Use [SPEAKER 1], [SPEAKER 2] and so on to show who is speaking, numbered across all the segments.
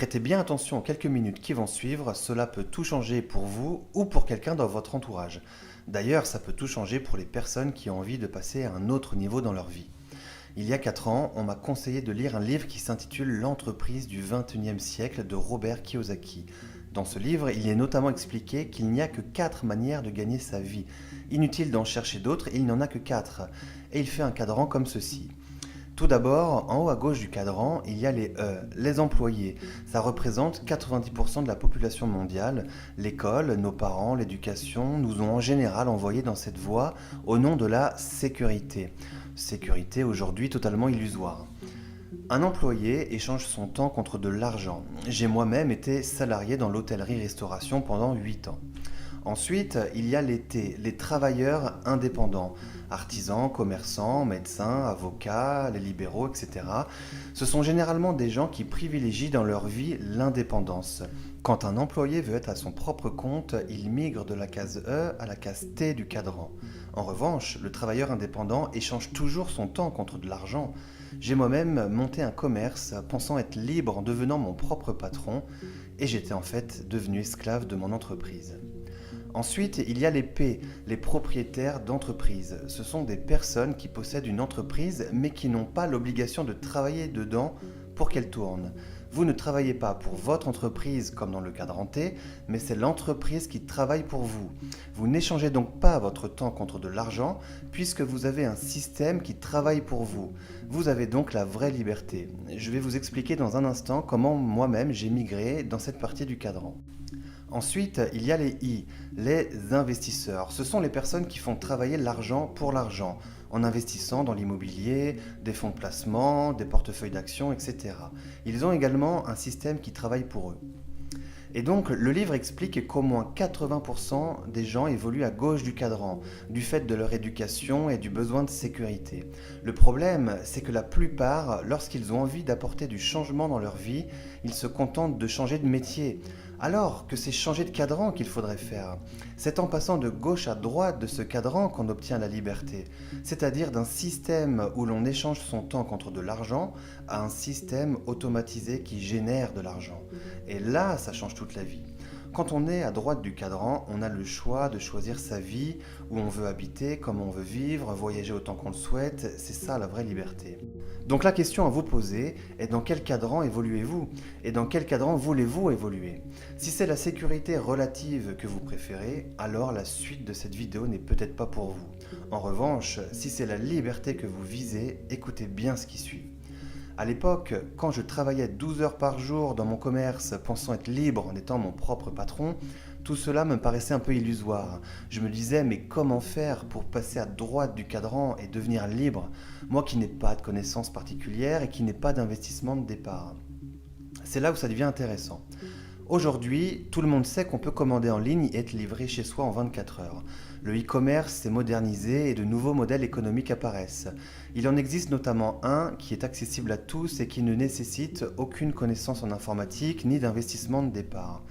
[SPEAKER 1] Prêtez bien attention aux quelques minutes qui vont suivre, cela peut tout changer pour vous ou pour quelqu'un dans votre entourage. D'ailleurs, ça peut tout changer pour les personnes qui ont envie de passer à un autre niveau dans leur vie. Il y a 4 ans, on m'a conseillé de lire un livre qui s'intitule L'entreprise du XXIe siècle de Robert Kiyosaki. Dans ce livre, il est notamment expliqué qu'il n'y a que 4 manières de gagner sa vie. Inutile d'en chercher d'autres, il n'y en a que 4. Et il fait un cadran comme ceci. Tout d'abord, en haut à gauche du cadran, il y a les E, les employés. Ça représente 90% de la population mondiale. L'école, nos parents, l'éducation nous ont en général envoyés dans cette voie au nom de la sécurité. Sécurité aujourd'hui totalement illusoire. Un employé échange son temps contre de l'argent. J'ai moi-même été salarié dans l'hôtellerie-restauration pendant 8 ans. Ensuite, il y a les T, les travailleurs indépendants, artisans, commerçants, médecins, avocats, les libéraux, etc. Ce sont généralement des gens qui privilégient dans leur vie l'indépendance. Quand un employé veut être à son propre compte, il migre de la case E à la case T du cadran. En revanche, le travailleur indépendant échange toujours son temps contre de l'argent. J'ai moi-même monté un commerce pensant être libre en devenant mon propre patron et j'étais en fait devenu esclave de mon entreprise. Ensuite, il y a les P, les propriétaires d'entreprise. Ce sont des personnes qui possèdent une entreprise mais qui n'ont pas l'obligation de travailler dedans pour qu'elle tourne. Vous ne travaillez pas pour votre entreprise comme dans le cadran T, mais c'est l'entreprise qui travaille pour vous. Vous n'échangez donc pas votre temps contre de l'argent puisque vous avez un système qui travaille pour vous. Vous avez donc la vraie liberté. Je vais vous expliquer dans un instant comment moi-même j'ai migré dans cette partie du cadran. Ensuite, il y a les I, les investisseurs. Ce sont les personnes qui font travailler l'argent pour l'argent, en investissant dans l'immobilier, des fonds de placement, des portefeuilles d'actions, etc. Ils ont également un système qui travaille pour eux. Et donc, le livre explique qu'au moins 80% des gens évoluent à gauche du cadran, du fait de leur éducation et du besoin de sécurité. Le problème, c'est que la plupart, lorsqu'ils ont envie d'apporter du changement dans leur vie, ils se contentent de changer de métier. Alors que c'est changer de cadran qu'il faudrait faire. C'est en passant de gauche à droite de ce cadran qu'on obtient la liberté, c'est-à-dire d'un système où l'on échange son temps contre de l'argent à un système automatisé qui génère de l'argent. Et là, ça change toute la vie. Quand on est à droite du cadran, on a le choix de choisir sa vie, où on veut habiter, comment on veut vivre, voyager autant qu'on le souhaite, c'est ça la vraie liberté. Donc la question à vous poser est dans quel cadran évoluez-vous et dans quel cadran voulez-vous évoluer? Si c'est la sécurité relative que vous préférez, alors la suite de cette vidéo n'est peut-être pas pour vous. En revanche, si c'est la liberté que vous visez, écoutez bien ce qui suit. À l'époque, quand je travaillais 12 heures par jour dans mon commerce, pensant être libre en étant mon propre patron, tout cela me paraissait un peu illusoire. Je me disais, mais comment faire pour passer à droite du cadran et devenir libre, moi qui n'ai pas de connaissances particulières et qui n'ai pas d'investissement de départ? C'est là où ça devient intéressant. Aujourd'hui, tout le monde sait qu'on peut commander en ligne et être livré chez soi en 24 heures. Le e-commerce s'est modernisé et de nouveaux modèles économiques apparaissent. Il en existe notamment un qui est accessible à tous et qui ne nécessite aucune connaissance en informatique ni d'investissement de départ.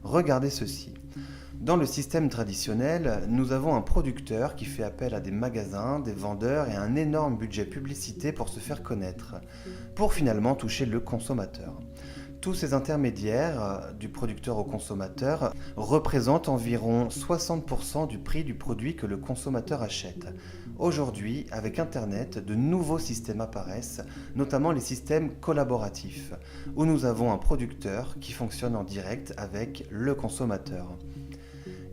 [SPEAKER 1] Regardez ceci. Dans le système traditionnel, nous avons un producteur qui fait appel à des magasins, des vendeurs et un énorme budget publicité pour se faire connaître, pour finalement toucher le consommateur. Tous ces intermédiaires, du producteur au consommateur, représentent environ 60% du prix du produit que le consommateur achète. Aujourd'hui, avec Internet, de nouveaux systèmes apparaissent, notamment les systèmes collaboratifs, où nous avons un producteur qui fonctionne en direct avec le consommateur.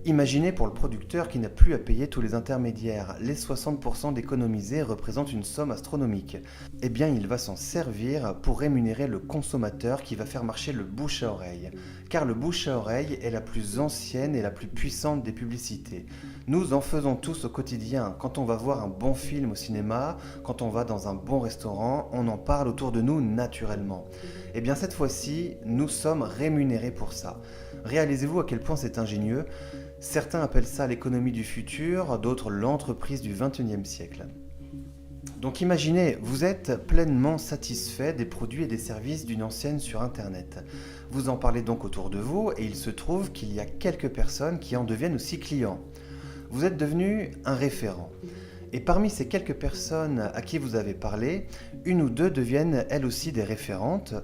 [SPEAKER 1] Imaginez pour le producteur qui n'a plus à payer tous les intermédiaires. Les 60% d'économisés représentent une somme astronomique. Eh bien, il va s'en servir pour rémunérer le consommateur qui va faire marcher le bouche à oreille. Car le bouche à oreille est la plus ancienne et la plus puissante des publicités. Nous en faisons tous au quotidien. Quand on va voir un bon film au cinéma, quand on va dans un bon restaurant, on en parle autour de nous naturellement. Eh bien, cette fois-ci, nous sommes rémunérés pour ça. Réalisez-vous à quel point c'est ingénieux. Certains appellent ça l'économie du futur, d'autres l'entreprise du XXIe siècle. Donc imaginez, vous êtes pleinement satisfait des produits et des services d'une enseigne sur Internet. Vous en parlez donc autour de vous et il se trouve qu'il y a quelques personnes qui en deviennent aussi clients. Vous êtes devenu un référent. Et parmi ces quelques personnes à qui vous avez parlé, une ou deux deviennent elles aussi des référentes.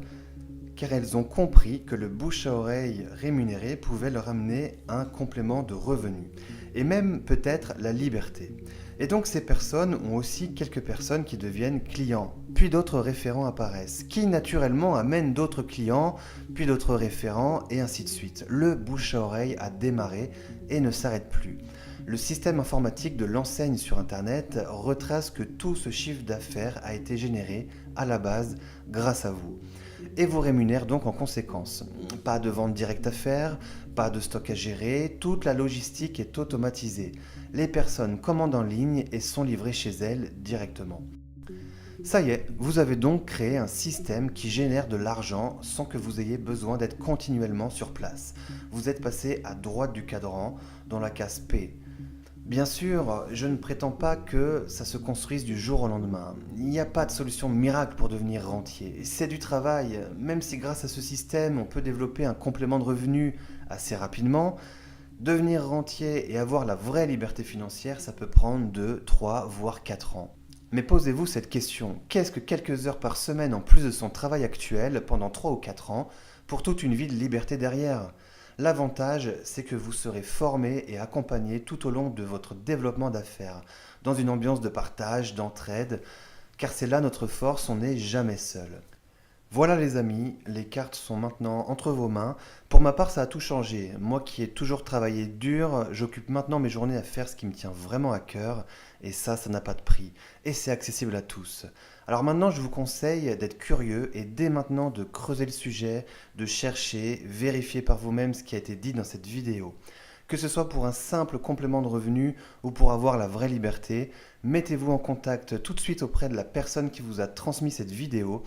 [SPEAKER 1] car elles ont compris que le bouche à oreille rémunéré pouvait leur amener un complément de revenu, et même peut-être la liberté. Et donc ces personnes ont aussi quelques personnes qui deviennent clients, puis d'autres référents apparaissent, qui naturellement amènent d'autres clients, puis d'autres référents, et ainsi de suite. Le bouche à oreille a démarré et ne s'arrête plus. Le système informatique de l'enseigne sur Internet retrace que tout ce chiffre d'affaires a été généré à la base grâce à vous et vous rémunère donc en conséquence. Pas de vente directe à faire, pas de stock à gérer, toute la logistique est automatisée. Les personnes commandent en ligne et sont livrées chez elles directement. Ça y est, vous avez donc créé un système qui génère de l'argent sans que vous ayez besoin d'être continuellement sur place. Vous êtes passé à droite du cadran dans la case P. Bien sûr, je ne prétends pas que ça se construise du jour au lendemain. Il n'y a pas de solution miracle pour devenir rentier. C'est du travail, même si grâce à ce système, on peut développer un complément de revenu assez rapidement. Devenir rentier et avoir la vraie liberté financière, ça peut prendre 2, 3, voire 4 ans. Mais posez-vous cette question, qu'est-ce que quelques heures par semaine en plus de son travail actuel pendant 3 ou 4 ans pour toute une vie de liberté derrière ? L'avantage, c'est que vous serez formé et accompagné tout au long de votre développement d'affaires, dans une ambiance de partage, d'entraide, car c'est là notre force, on n'est jamais seul. Voilà les amis, les cartes sont maintenant entre vos mains. Pour ma part, ça a tout changé. Moi qui ai toujours travaillé dur, j'occupe maintenant mes journées à faire ce qui me tient vraiment à cœur, et ça n'a pas de prix. Et c'est accessible à tous. Alors maintenant, je vous conseille d'être curieux et dès maintenant de creuser le sujet, de chercher, vérifier par vous-même ce qui a été dit dans cette vidéo. Que ce soit pour un simple complément de revenu ou pour avoir la vraie liberté, mettez-vous en contact tout de suite auprès de la personne qui vous a transmis cette vidéo.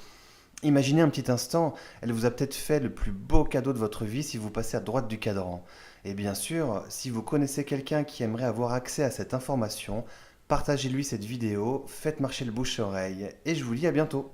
[SPEAKER 1] Imaginez un petit instant, elle vous a peut-être fait le plus beau cadeau de votre vie si vous passez à droite du cadran. Et bien sûr, si vous connaissez quelqu'un qui aimerait avoir accès à cette information, partagez-lui cette vidéo, faites marcher le bouche-oreille, et je vous dis à bientôt.